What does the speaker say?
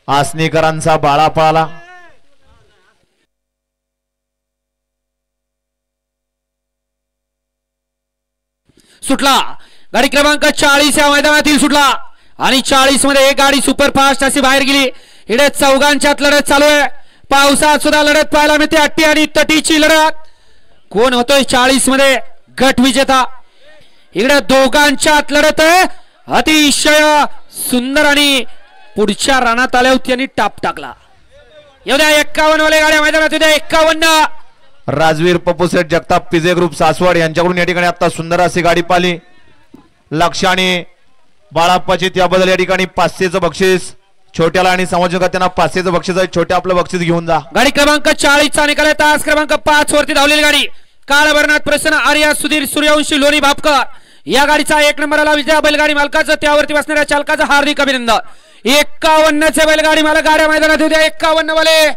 आसनीकरांचा बाळा पळाला. सुटला गाडी क्रमांक 40 या मैदानातील सुटला आणि 40 मध्ये एक गाडी सुपरफास्ट अशी बाहेर गेली. इकडे चौघांच्यात लढत चालू आहे. पावसात सुद्धा लढत पाहायला मिळते. अट्टी आणि तटीची लढत. कोण होतोय 40 मध्ये गट विजेता. इकडे दोघांच्यात लढत आहे. अतिशय सुंदर आणि पुढच्या रानात आल्या होती आणि टाप टाकला. एवढ्या 51 वाले गाड्या मैदानात होत्या. 51. राजवीर पप्पूसेठ जगताप पिझे ग्रुप सासवड यांच्याकडून या ठिकाणी आता सुंदर अशी गाडी पाली. लक्ष आणि बाळाप्पाची त्याबद्दल या ठिकाणी 500चं बक्षीस. छोट्याला आणि समाजोगात त्यांना 500चं बक्षीस आहे. छोट्या आपलं बक्षीस घेऊन जा. गाडी क्रमांक 40 चा निकाल आहे. तास क्रमांक 5 वरती धावलेली गाडी काळभरणात प्रसन्न आर्या सुधीर सूर्यवंशी लोणी भापकर या गाडीचा 1 नंबरला विजय. बैलगाडी मालकाचं त्यावरती बसणाऱ्या चालकाचं हार्दिक अभिनंदन. 51चे बैलगाडी मालक गाड्या मैदानात होत्या. 51 वाले